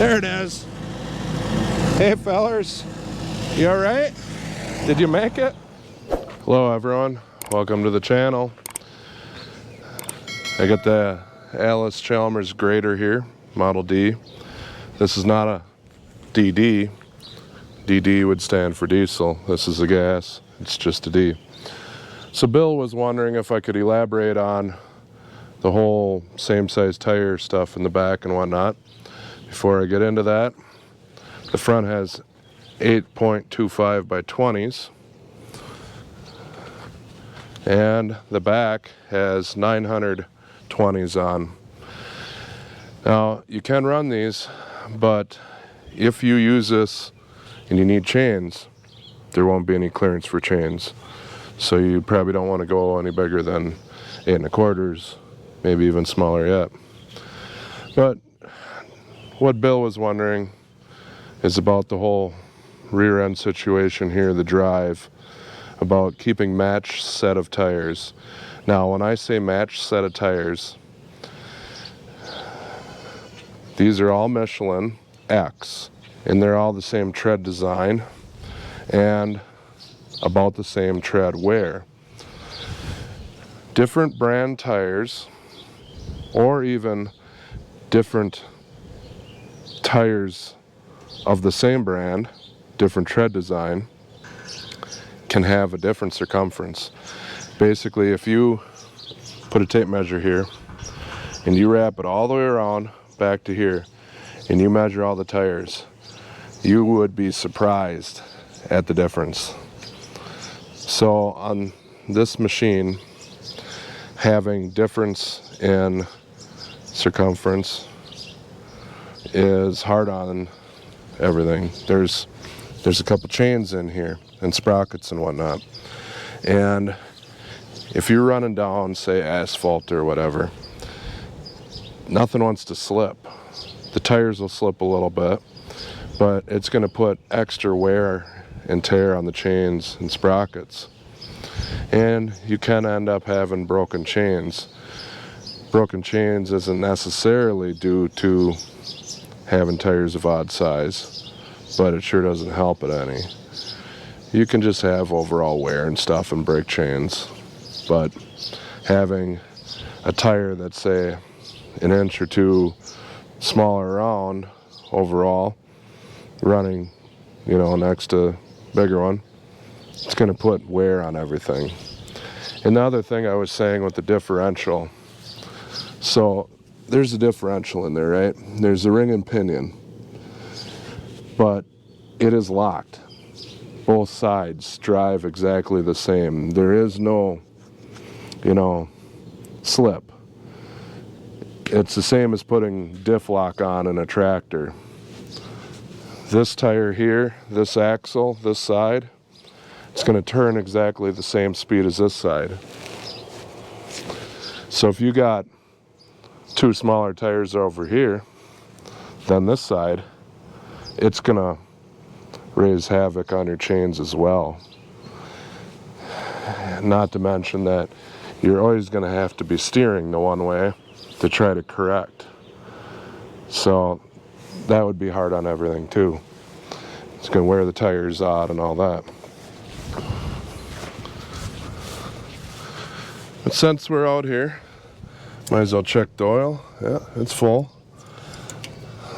There it is. Hey fellers, you alright? Did you make it? Hello everyone, welcome to the channel. I got the Allis Chalmers grader here, Model D. This is not a DD. DD would stand for diesel. This is a gas, it's just a D. So Bill was wondering if I could elaborate on the whole same size tire stuff in the back and whatnot. Before I get into that, the front has 8.25 by 20s and the back has 920s on. Now you can run these, but if you use this and you need chains, there won't be any clearance for chains. So you probably don't want to go any bigger than 8 1/4, maybe even smaller yet. But what Bill was wondering is about the whole rear end situation here, the drive, about keeping matched set of tires. Now when I say matched set of tires, these are all Michelin X and they're all the same tread design and about the same tread wear. Different brand tires or even different tires of the same brand, different tread design, can have a different circumference. Basically, if you put a tape measure here and you wrap it all the way around back to here and you measure all the tires, you would be surprised at the difference. So on this machine, having difference in circumference is hard on everything. There's a couple chains in here and sprockets and whatnot, and if you're running down, say, asphalt or whatever, nothing wants to slip. The tires will slip a little bit, but it's going to put extra wear and tear on the chains and sprockets, and you can end up having broken chains. Broken chains isn't necessarily due to having tires of odd size, but it sure doesn't help it any. You can just have overall wear and stuff and break chains, but having a tire that's, say, an inch or two smaller around overall, running, next to bigger one, it's going to put wear on everything. And the other thing I was saying with the differential, so there's a differential in there, right? There's a ring and pinion, but it is locked. Both sides drive exactly the same. There is no, slip. It's the same as putting diff lock on in a tractor. This tire here, this axle, this side, it's going to turn exactly the same speed as this side. So if you got two smaller tires over here than this side, it's going to raise havoc on your chains as well. Not to mention that you're always going to have to be steering the one way to try to correct. So that would be hard on everything too. It's going to wear the tires out and all that. But since we're out here, might as well check the oil. Yeah, it's full.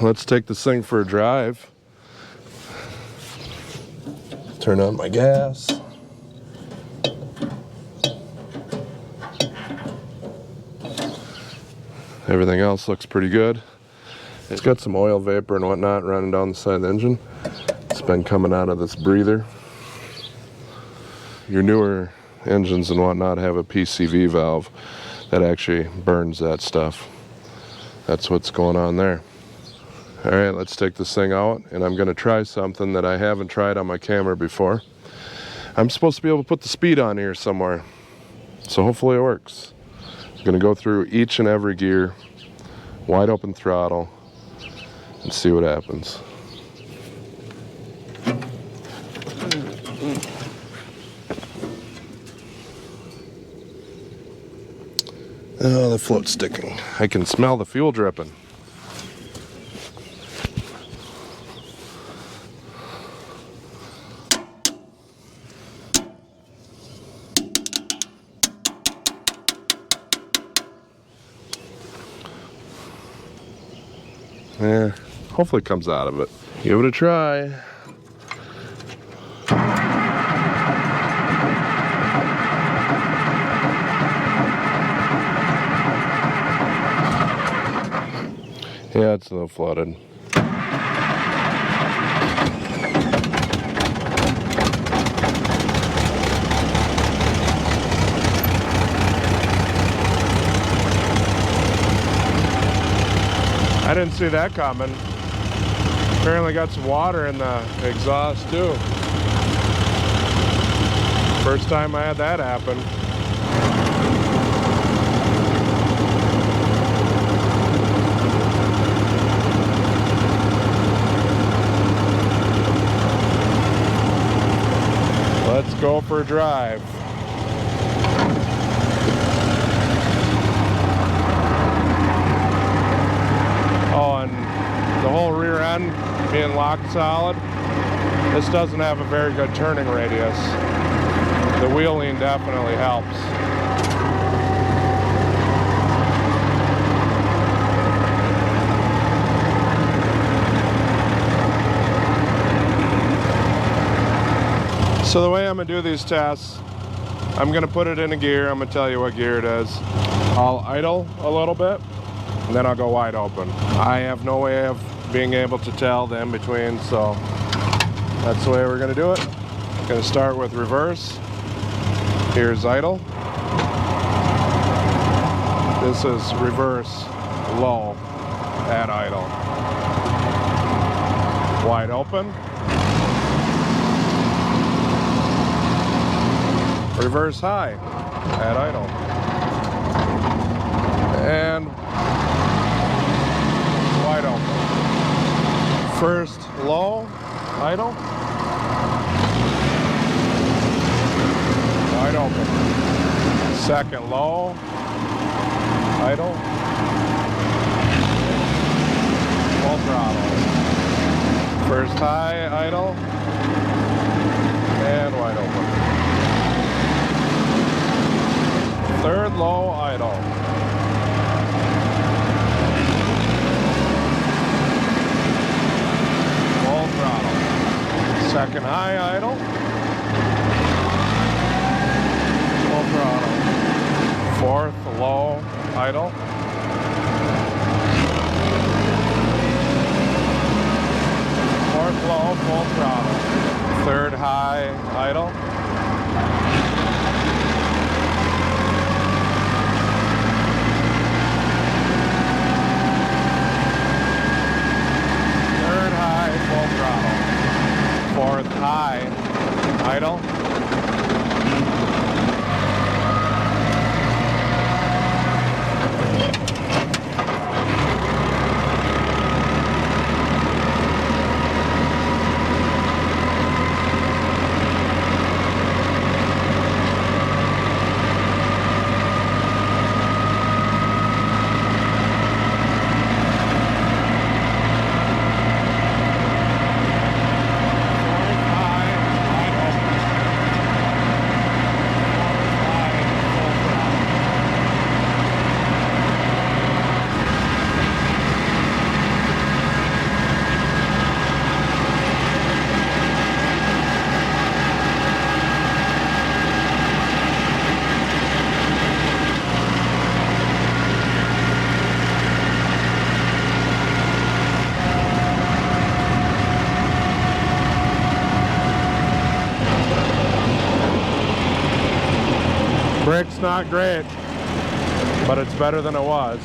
Let's take this thing for a drive. Turn on my gas. Everything else looks pretty good. It's got some oil vapor and whatnot running down the side of the engine. It's been coming out of this breather. Your newer engines and whatnot have a PCV valve that actually burns that stuff. That's what's going on there. All right, let's take this thing out, and I'm going to try something that I haven't tried on my camera before. I'm supposed to be able to put the speed on here somewhere, so hopefully it works. I'm going to go through each and every gear, wide open throttle, and see what happens. Oh, the float's sticking. I can smell the fuel dripping. hopefully it comes out of it. Give it a try. Yeah, it's a little flooded. I didn't see that coming. Apparently got some water in the exhaust too. First time I had that happen. Let's go for a drive. Oh, and the whole rear end being locked solid, this doesn't have a very good turning radius. The wheeling definitely helps. So the way I'm gonna do these tests, I'm gonna put it in a gear. I'm gonna tell you what gear it is. I'll idle a little bit, and then I'll go wide open. I have no way of being able to tell the in-between, so that's the way we're gonna do it. I'm gonna start with reverse. Here's idle. This is reverse low at idle. Wide open. Reverse high at idle. And wide open. First low, idle. Wide open. Second low, idle. Full throttle. First high, idle. And wide open. Third low, idle. Full throttle. Second high, idle. Full throttle. Fourth low, idle. Fourth low, full throttle. Third high, idle. Full throttle. Fourth high, idle. Brake's not great, but it's better than it was.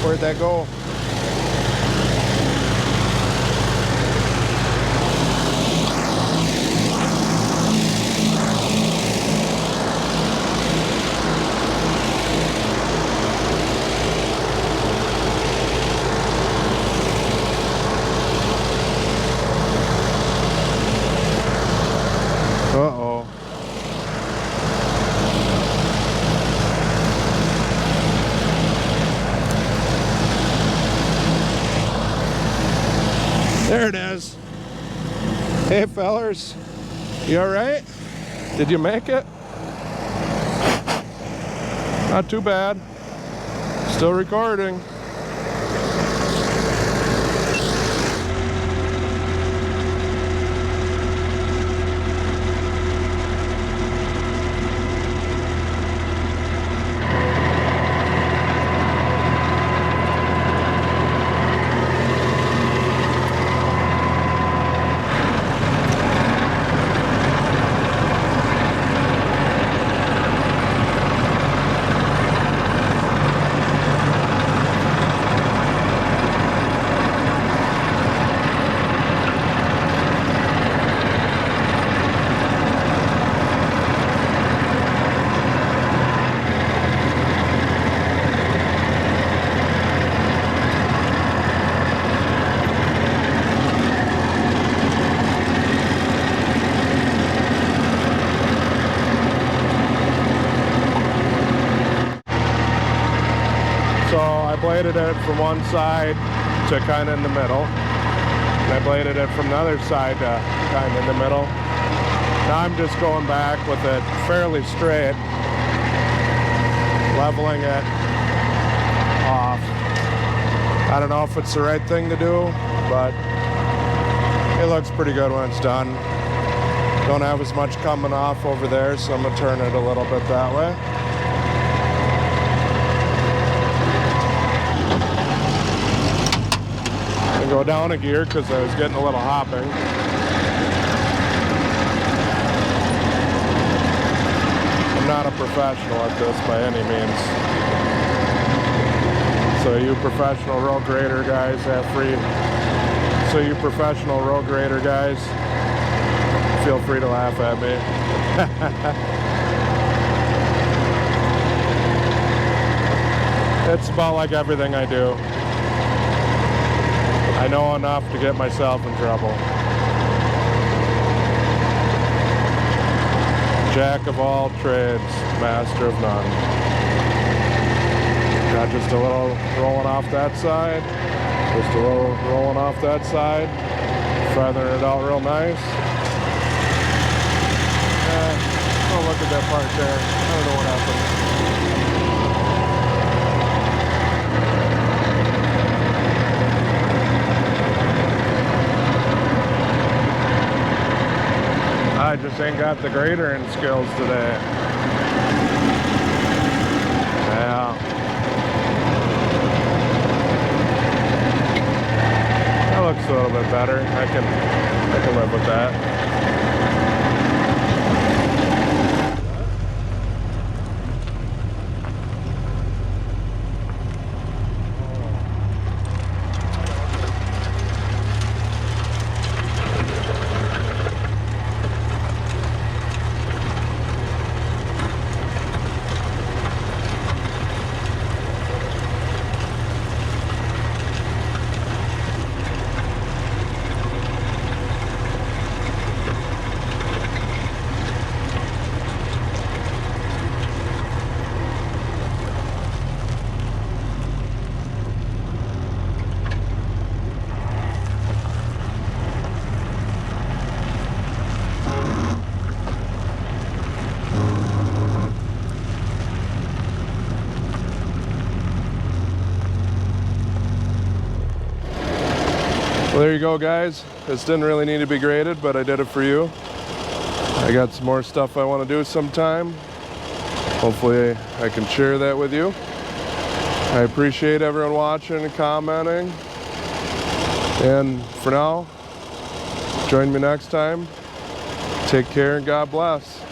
Where'd that go? Uh-oh. There it is. Hey fellers, you all right? Did you make it? Not too bad. Still recording. Bladed it from one side to kind of in the middle, and I bladed it from the other side to kind of in the middle. Now I'm just going back with it fairly straight, leveling it off. I don't know if it's the right thing to do, but it looks pretty good when it's done. Don't have as much coming off over there, so I'm gonna turn it a little bit that way. Go down a gear because I was getting a little hopping. I'm not a professional at this by any means. So you professional road grader guys have free. So you professional road grader guys, feel free to laugh at me. It's about like everything I do. I know enough to get myself in trouble. Jack of all trades, master of none. Got just a little rolling off that side. Just a little rolling off that side. Feathering it out real nice. Oh, look at that part there. I don't know what happened. I just ain't got the gradering skills today. Yeah. That looks a little bit better. I can live with that. Well, there you go, guys. This didn't really need to be graded, but I did it for you. I got some more stuff I want to do sometime. Hopefully I can share that with you. I appreciate everyone watching and commenting. And for now, join me next time. Take care and God bless.